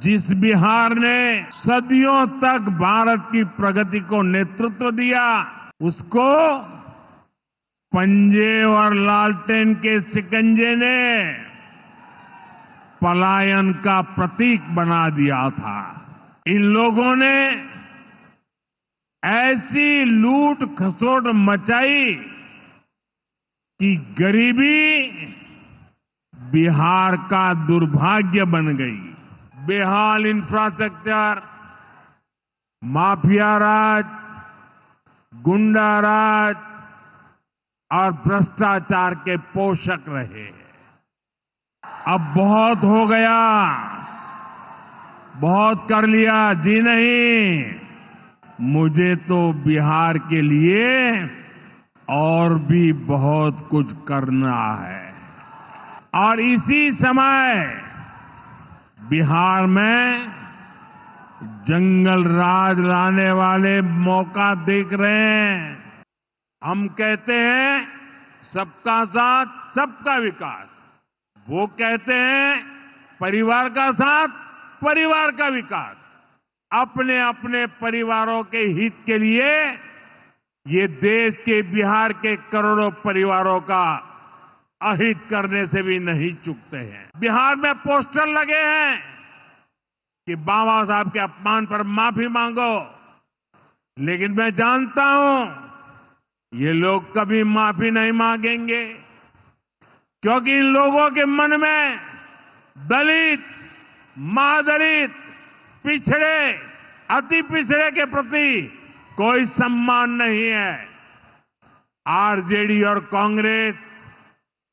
जिस बिहार ने सदियों तक भारत की प्रगति को नेतृत्व दिया, उसको पंजे और लालटेन के शिकंजे ने पलायन का प्रतीक बना दिया था। इन लोगों ने ऐसी लूट खसोट मचाई कि गरीबी बिहार का दुर्भाग्य बन गई। बेहाल इंफ्रास्ट्रक्चर, माफिया राज, गुंडा राज और भ्रष्टाचार के पोषक रहे। अब बहुत हो गया, बहुत कर लिया जी नहीं, मुझे तो बिहार के लिए और भी बहुत कुछ करना है। और इसी समय बिहार में जंगल राज लाने वाले मौका देख रहे हैं। हम कहते हैं सबका साथ सबका विकास, वो कहते हैं परिवार का साथ परिवार का विकास। अपने अपने परिवारों के हित के लिए ये देश के बिहार के करोड़ों परिवारों का अहित करने से भी नहीं चूकते हैं। बिहार में पोस्टर लगे हैं कि बाबा साहब के अपमान पर माफी मांगो, लेकिन मैं जानता हूं ये लोग कभी माफी नहीं मांगेंगे, क्योंकि इन लोगों के मन में दलित, महादलित, पिछड़े, अति पिछड़े के प्रति कोई सम्मान नहीं है। आरजेडी और कांग्रेस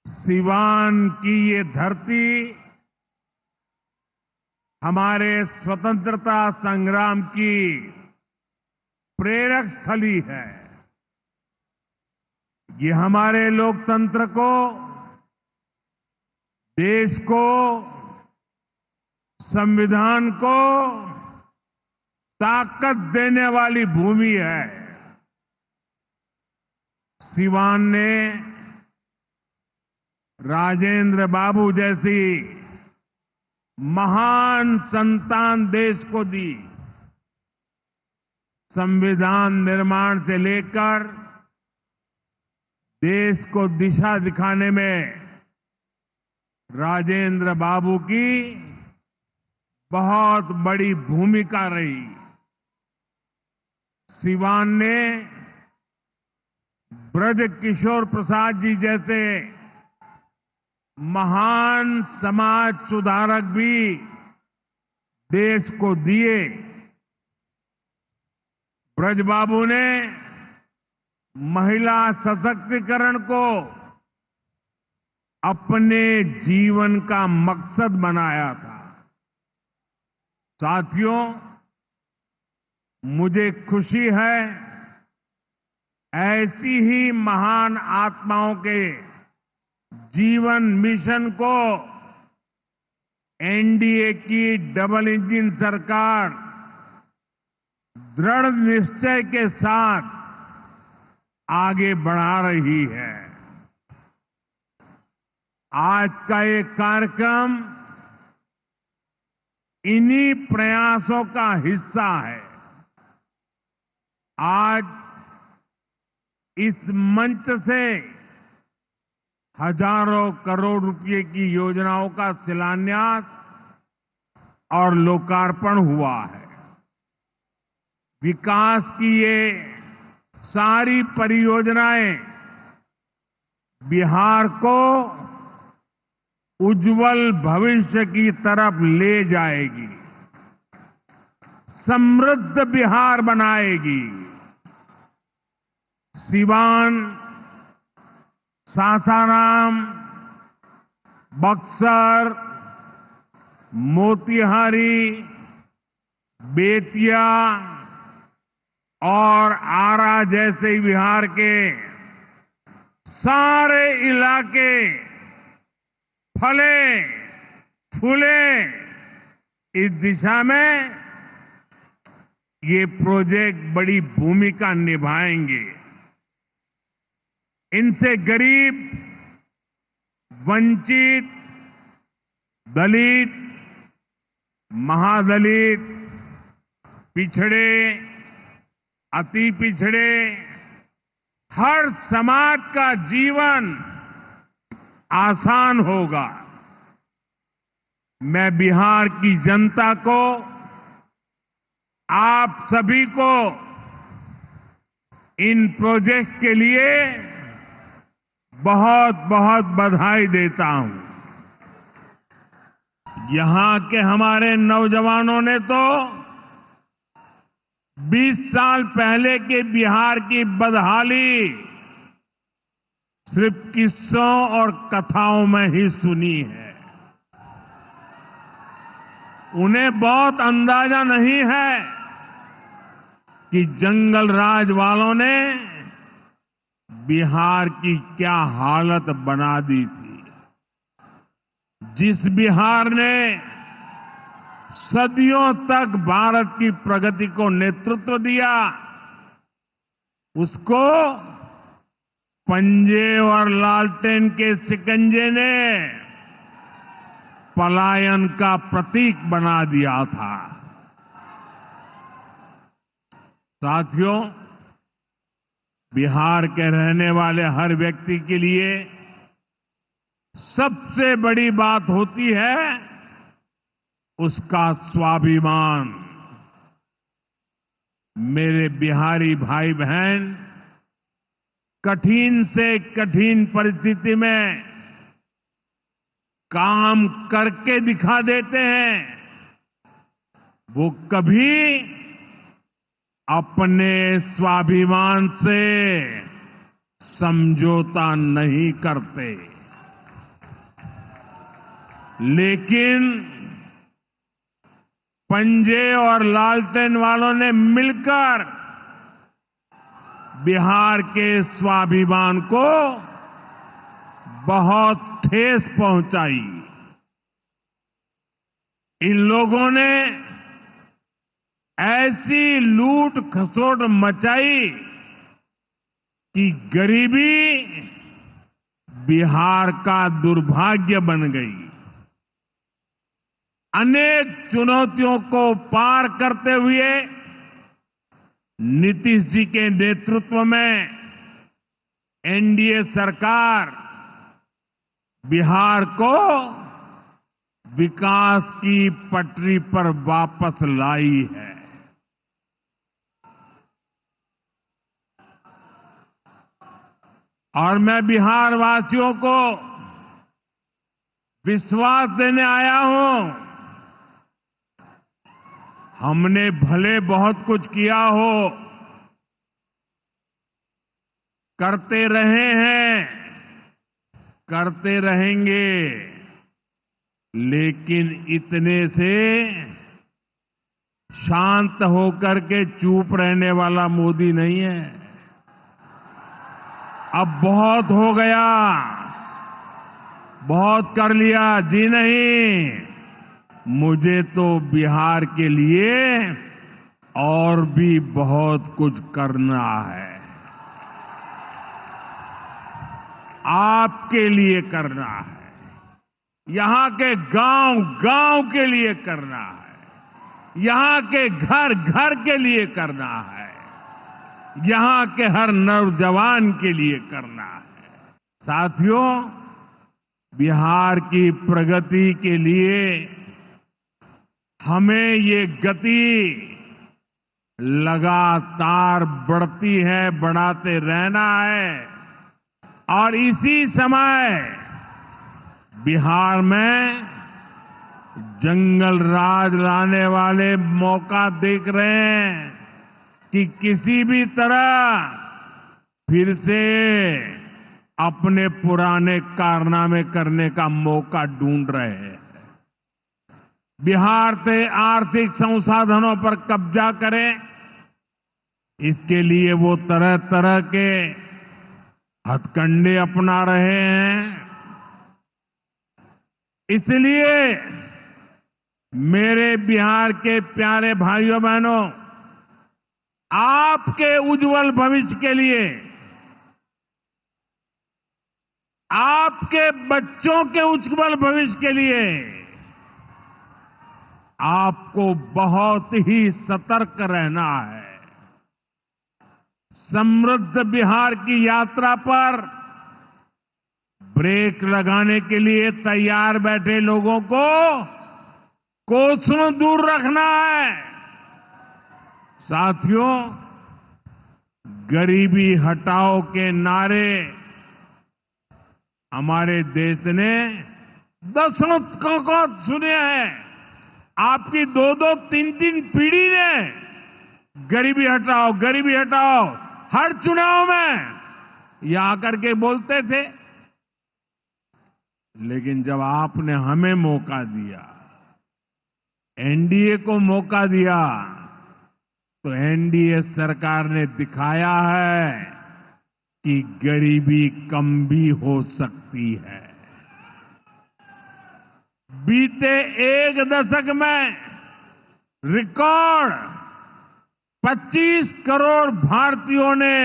सिवान की ये धरती हमारे स्वतंत्रता संग्राम की प्रेरक स्थली है। ये हमारे लोकतंत्र को, देश को, संविधान को ताकत देने वाली भूमि है। सिवान ने राजेंद्र बाबू जैसी महान संतान देश को दी। संविधान निर्माण से लेकर देश को दिशा दिखाने में राजेंद्र बाबू की बहुत बड़ी भूमिका रही। सिवान ने ब्रज किशोर प्रसाद जी जैसे महान समाज सुधारक भी देश को दिए। ब्रज बाबू ने महिला सशक्तिकरण को अपने जीवन का मकसद बनाया था। साथियों, मुझे खुशी है ऐसी ही महान आत्माओं के जीवन मिशन को एनडीए की डबल इंजन सरकार दृढ़ निश्चय के साथ आगे बढ़ा रही है। आज का ये कार्यक्रम इन्हीं प्रयासों का हिस्सा है। आज इस मंच से हजारों करोड़ रुपए की योजनाओं का शिलान्यास और लोकार्पण हुआ है। विकास की ये सारी परियोजनाएं बिहार को उज्जवल भविष्य की तरफ ले जाएगी, समृद्ध बिहार बनाएगी। सिवान, सासाराम, बक्सर, मोतिहारी, बेतिया और आरा जैसे बिहार के सारे इलाके फले फूले। इस दिशा में ये प्रोजेक्ट बड़ी भूमिका निभाएंगे। इनसे गरीब, वंचित, दलित, महादलित, पिछड़े, अति पिछड़े, हर समाज का जीवन आसान होगा। मैं बिहार की जनता को, आप सभी को इन प्रोजेक्ट्स के लिए बहुत बहुत बधाई देता हूं। यहां के हमारे नौजवानों ने तो 20 साल पहले के बिहार की बदहाली सिर्फ किस्सों और कथाओं में ही सुनी है। उन्हें बहुत अंदाजा नहीं है कि जंगल राज वालों ने बिहार की क्या हालत बना दी थी। जिस बिहार ने सदियों तक भारत की प्रगति को नेतृत्व दिया, उसको पंजे और लालटेन के शिकंजे ने पलायन का प्रतीक बना दिया था। साथियों, बिहार के रहने वाले हर व्यक्ति के लिए सबसे बड़ी बात होती है उसका स्वाभिमान। मेरे बिहारी भाई बहन कठिन से कठिन परिस्थिति में काम करके दिखा देते हैं। वो कभी अपने स्वाभिमान से समझौता नहीं करते। लेकिन पंजे और लालटेन वालों ने मिलकर बिहार के स्वाभिमान को बहुत ठेस पहुंचाई। इन लोगों ने ऐसी लूट खसोट मचाई कि गरीबी बिहार का दुर्भाग्य बन गई। अनेक चुनौतियों को पार करते हुए नीतीश जी के नेतृत्व में एनडीए सरकार बिहार को विकास की पटरी पर वापस लाई है। और मैं बिहार वासियों को विश्वास देने आया हूं, हमने भले बहुत कुछ किया हो, करते रहे हैं, करते रहेंगे, लेकिन इतने से शांत होकर के चुप रहने वाला मोदी नहीं है। अब बहुत हो गया, बहुत कर लिया जी नहीं। मुझे तो बिहार के लिए और भी बहुत कुछ करना है। आपके लिए करना है, यहां के गांव गांव के लिए करना है, यहां के घर घर के लिए करना है, यहां के हर नौजवान के लिए करना है। साथियों, बिहार की प्रगति के लिए हमें ये गति लगातार बढ़ती है, बढ़ाते रहना है। और इसी समय बिहार में जंगल राज लाने वाले मौका देख रहे हैं कि किसी भी तरह फिर से अपने पुराने कारनामे करने का मौका ढूंढ रहे हैं। बिहार से आर्थिक संसाधनों पर कब्जा करें, इसके लिए वो तरह तरह के हथकंडे अपना रहे हैं। इसलिए मेरे बिहार के प्यारे भाइयों बहनों, आपके उज्जवल भविष्य के लिए, आपके बच्चों के उज्जवल भविष्य के लिए आपको बहुत ही सतर्क रहना है। समृद्ध बिहार की यात्रा पर ब्रेक लगाने के लिए तैयार बैठे लोगों को कोसों दूर रखना है। साथियों, गरीबी हटाओ के नारे हमारे देश ने दशकों को सुने हैं। आपकी दो दो तीन तीन पीढ़ी ने गरीबी हटाओ हर चुनाव में ये आकर के बोलते थे। लेकिन जब आपने हमें मौका दिया, एनडीए को मौका दिया, तो एनडीए सरकार ने दिखाया है कि गरीबी कम भी हो सकती है। बीते एक दशक में रिकॉर्ड 25 करोड़ भारतीयों ने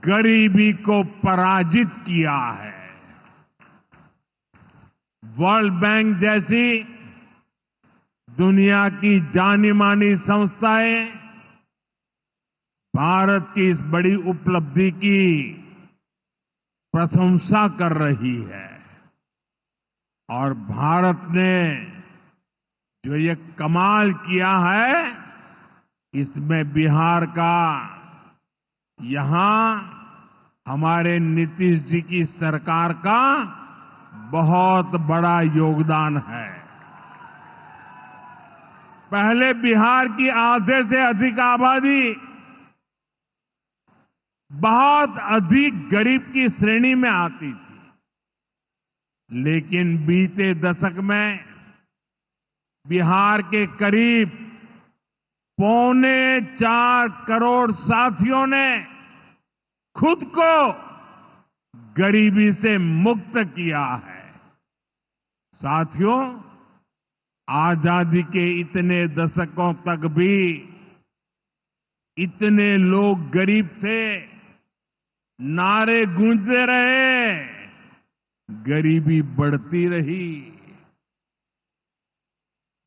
गरीबी को पराजित किया है। वर्ल्ड बैंक जैसी दुनिया की जानी मानी संस्थाएं भारत की इस बड़ी उपलब्धि की प्रशंसा कर रही है। और भारत ने जो ये कमाल किया है, इसमें बिहार का यहां हमारे नीतीश जी की सरकार का बहुत बड़ा योगदान है। पहले बिहार की आधे से अधिक आबादी बहुत अधिक गरीब की श्रेणी में आती थी, लेकिन बीते दशक में बिहार के करीब 4.25 करोड़ साथियों ने खुद को गरीबी से मुक्त किया है। साथियों, आजादी के इतने दशकों तक भी इतने लोग गरीब थे, नारे गूंजते रहे, गरीबी बढ़ती रही।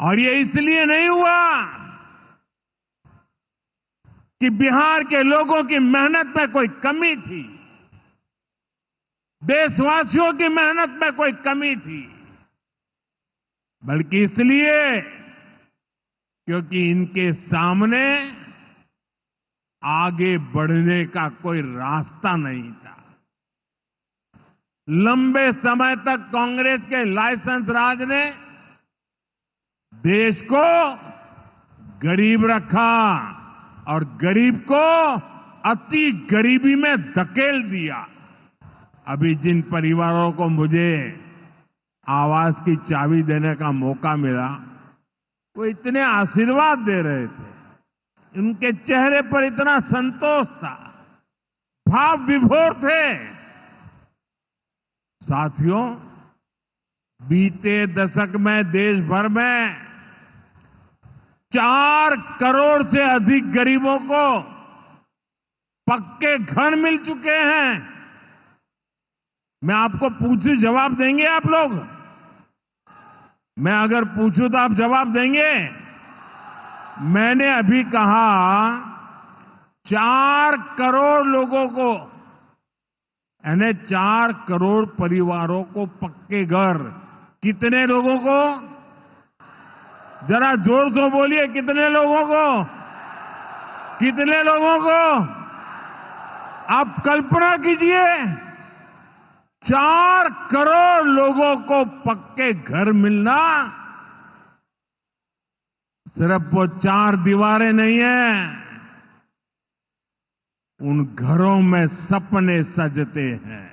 और ये इसलिए नहीं हुआ कि बिहार के लोगों की मेहनत में कोई कमी थी, देशवासियों की मेहनत में कोई कमी थी, बल्कि इसलिए क्योंकि इनके सामने आगे बढ़ने का कोई रास्ता नहीं था। लंबे समय तक कांग्रेस के लाइसेंस राज ने देश को गरीब रखा और गरीब को अति गरीबी में धकेल दिया। अभी जिन परिवारों को मुझे आवास की चाबी देने का मौका मिला, वो इतने आशीर्वाद दे रहे थे, उनके चेहरे पर इतना संतोष था, भाव विभोर थे। साथियों, बीते दशक में देश भर में 4 करोड़ से अधिक गरीबों को पक्के घर मिल चुके हैं। मैं आपको पूछूं, जवाब देंगे आप लोग? मैं अगर पूछूं तो आप जवाब देंगे? मैंने अभी कहा 4 करोड़ लोगों को, यानी 4 करोड़ परिवारों को पक्के घर। कितने लोगों को? जरा जोर से बोलिए, कितने लोगों को? कितने लोगों को? आप कल्पना कीजिए, 4 करोड़ लोगों को पक्के घर मिलना। सिर्फ वो 4 दीवारें नहीं है, उन घरों में सपने सजते हैं,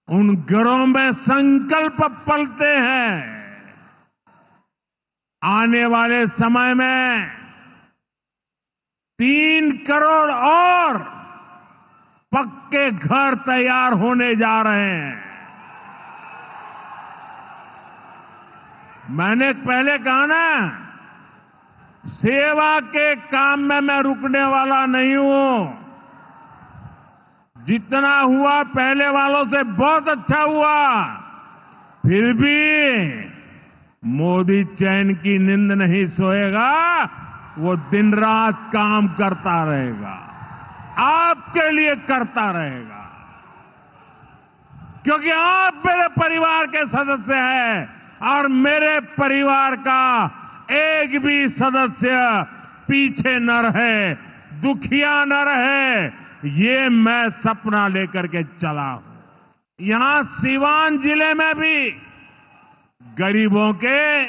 उन घरों में संकल्प पलते हैं। आने वाले समय में 3 करोड़ और पक्के घर तैयार होने जा रहे हैं। मैंने पहले कहा ना, सेवा के काम में मैं रुकने वाला नहीं हूं। जितना हुआ पहले वालों से बहुत अच्छा हुआ, फिर भी मोदी चैन की नींद नहीं सोएगा, वो दिन रात काम करता रहेगा, आपके लिए करता रहेगा, क्योंकि आप मेरे परिवार के सदस्य हैं और मेरे परिवार का एक भी सदस्य पीछे न रहे, दुखिया न रहे, ये मैं सपना लेकर के चला हूं। यहां सीवान जिले में भी गरीबों के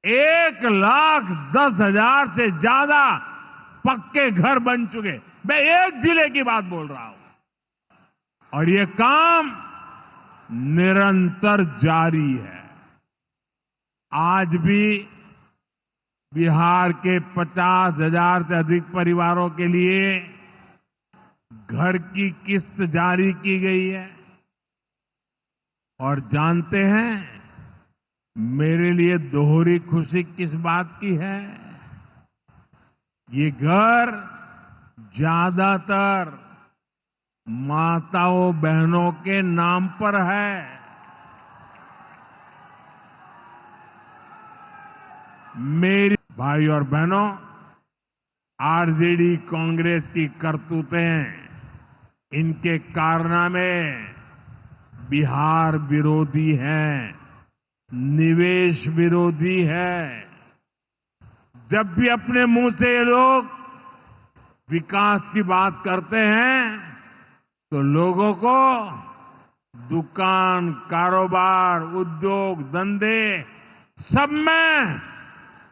1,10,000 से ज्यादा पक्के घर बन चुके। मैं एक जिले की बात बोल रहा हूं और ये काम निरंतर जारी है। आज भी बिहार के 50,000 से अधिक परिवारों के लिए घर की किस्त जारी की गई है। और जानते हैं मेरे लिए दोहरी खुशी किस बात की है? ये घर ज्यादातर माताओं बहनों के नाम पर है। मेरी भाई और बहनों, आरजेडी कांग्रेस की करतूतें, इनके कारनामे बिहार विरोधी हैं, निवेश विरोधी है। जब भी अपने मुंह से ये लोग विकास की बात करते हैं तो लोगों को दुकान, कारोबार, उद्योग, धंधे सब में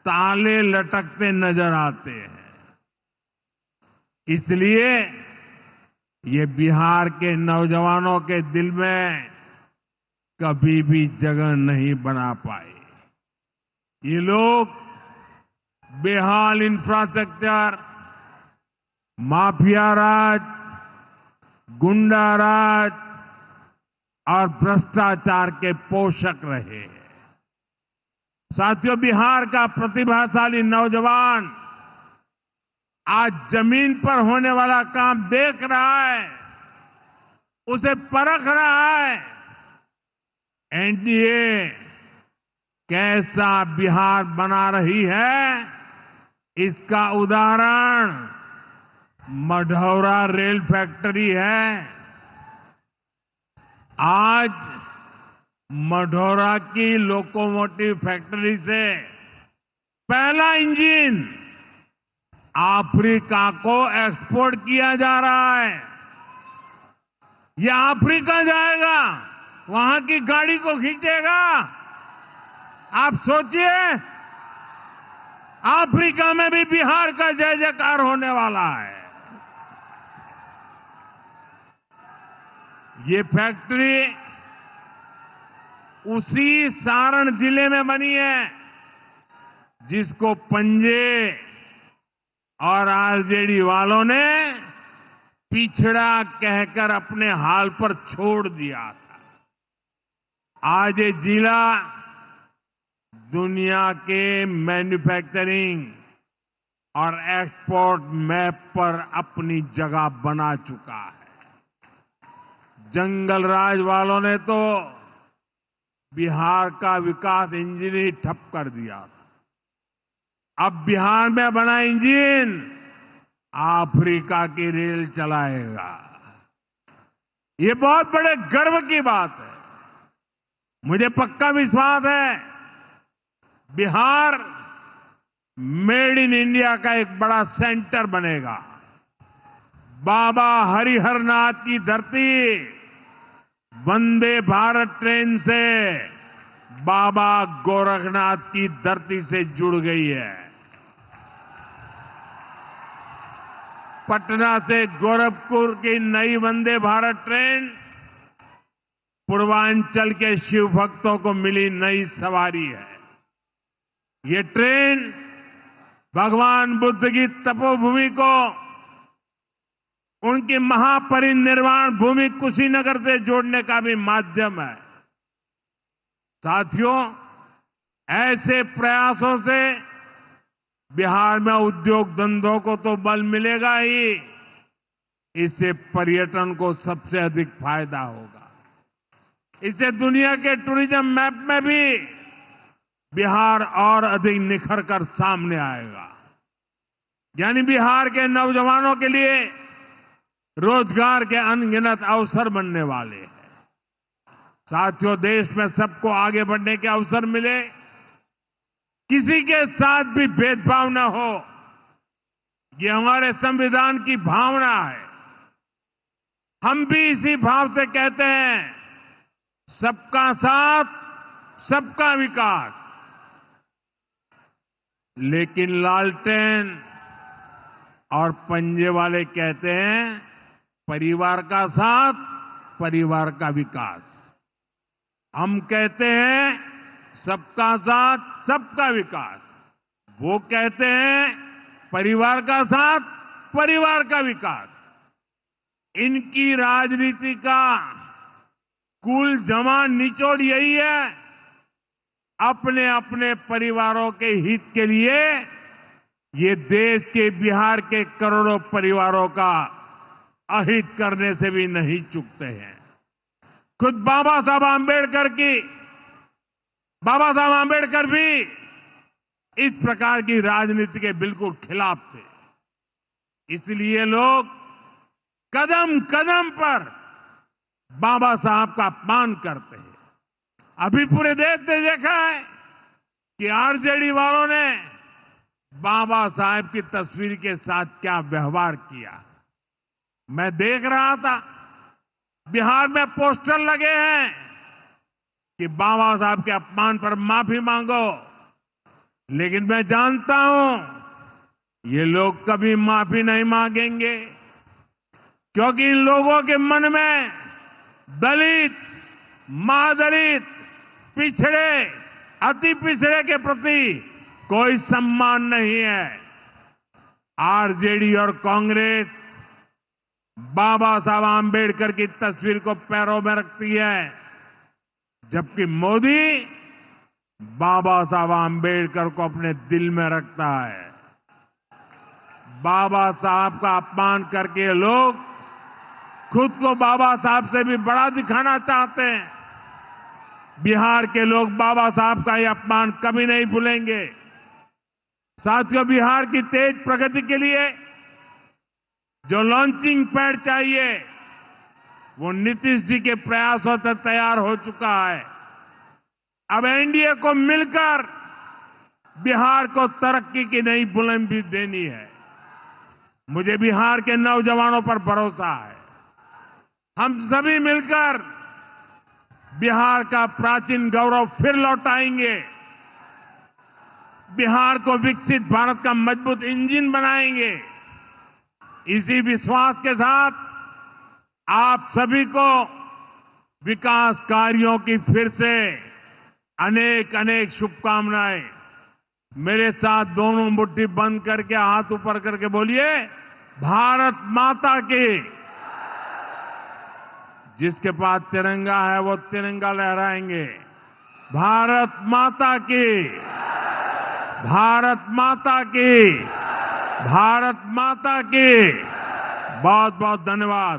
ताले लटकते नजर आते हैं। इसलिए ये बिहार के नौजवानों के दिल में कभी भी जगह नहीं बना पाए। ये लोग बेहाल इंफ्रास्ट्रक्चर, माफिया राज, गुंडा राज और भ्रष्टाचार के पोषक रहे हैं। साथियों, बिहार का प्रतिभाशाली नौजवान आज जमीन पर होने वाला काम देख रहा है, उसे परख रहा है। एनडीए कैसा बिहार बना रही है, इसका उदाहरण मढ़ौरा रेल फैक्ट्री है। आज मढ़ौरा की लोकोमोटिव फैक्ट्री से पहला इंजन अफ्रीका को एक्सपोर्ट किया जा रहा है। यह अफ्रीका जाएगा, वहां की गाड़ी को खींचेगा। आप सोचिए, अफ्रीका में भी बिहार का जय जयकार होने वाला है। ये फैक्ट्री उसी सारण जिले में बनी है जिसको पंजे और आरजेडी वालों ने पिछड़ा कहकर अपने हाल पर छोड़ दिया था। आज ये जिला दुनिया के मैन्युफैक्चरिंग और एक्सपोर्ट मैप पर अपनी जगह बना चुका है। जंगल राज वालों ने तो बिहार का विकास इंजन ही ठप कर दिया था। अब बिहार में बना इंजन अफ्रीका की रेल चलाएगा। ये बहुत बड़े गर्व की बात है। मुझे पक्का विश्वास है बिहार मेड इन इंडिया का एक बड़ा सेंटर बनेगा। बाबा हरिहर नाथ की धरती वंदे भारत ट्रेन से बाबा गोरखनाथ की धरती से जुड़ गई है। पटना से गोरखपुर की नई वंदे भारत ट्रेन पूर्वांचल के शिव भक्तों को मिली नई सवारी है। ये ट्रेन भगवान बुद्ध की तपोभूमि को उनकी महापरिनिर्वाण भूमि कुशीनगर से जोड़ने का भी माध्यम है। साथियों, ऐसे प्रयासों से बिहार में उद्योग धंधों को तो बल मिलेगा ही, इससे पर्यटन को सबसे अधिक फायदा होगा। इससे दुनिया के टूरिज्म मैप में भी बिहार और अधिक निखर कर सामने आएगा। यानी बिहार के नौजवानों के लिए रोजगार के अनगिनत अवसर बनने वाले हैं। साथियों, देश में सबको आगे बढ़ने के अवसर मिले, किसी के साथ भी भेदभाव न हो, ये हमारे संविधान की भावना है। हम भी इसी भाव से कहते हैं, सबका साथ, सबका विकास। लेकिन लालटेन और पंजे वाले कहते हैं, परिवार का साथ, परिवार का विकास। हम कहते हैं, सबका साथ, सबका विकास। वो कहते हैं, परिवार का साथ, परिवार का विकास। इनकी राजनीति का कुल जमा निचोड़ यही है, अपने अपने परिवारों के हित के लिए ये देश के बिहार के करोड़ों परिवारों का अहित करने से भी नहीं चूकते हैं। खुद बाबा साहब आंबेडकर भी इस प्रकार की राजनीति के बिल्कुल खिलाफ थे। इसलिए लोग कदम कदम पर बाबा साहब का अपमान करते हैं। अभी पूरे देश ने देखा है कि आरजेडी वालों ने बाबा साहब की तस्वीर के साथ क्या व्यवहार किया। मैं देख रहा था, बिहार में पोस्टर लगे हैं कि बाबा साहब के अपमान पर माफी मांगो। लेकिन मैं जानता हूं, ये लोग कभी माफी नहीं मांगेंगे, क्योंकि इन लोगों के मन में दलित, महादलित, पिछड़े, अति पिछड़े के प्रति कोई सम्मान नहीं है। आरजेडी और कांग्रेस बाबा साहब आंबेडकर की तस्वीर को पैरों में रखती है, जबकि मोदी बाबा साहब आंबेडकर को अपने दिल में रखता है। बाबा साहब का अपमान करके ये लोग खुद को बाबा साहब से भी बड़ा दिखाना चाहते हैं। बिहार के लोग बाबा साहब का ये अपमान कभी नहीं भूलेंगे। साथियों, बिहार की तेज प्रगति के लिए जो लॉन्चिंग पैड चाहिए, वो नीतीश जी के प्रयासों से तैयार हो चुका है। अब एनडीए को मिलकर बिहार को तरक्की की नई बुलंदी देनी है। मुझे बिहार के नौजवानों पर भरोसा है। हम सभी मिलकर बिहार का प्राचीन गौरव फिर लौटाएंगे। बिहार को विकसित भारत का मजबूत इंजन बनाएंगे। इसी विश्वास के साथ आप सभी को विकास कार्यों की फिर से अनेक अनेक शुभकामनाएं। मेरे साथ दोनों मुट्ठी बंद करके हाथ ऊपर करके बोलिए, भारत माता की। जिसके पास तिरंगा है वो तिरंगा लहराएंगे। भारत माता की, भारत माता की, भारत माता की। बहुत बहुत धन्यवाद।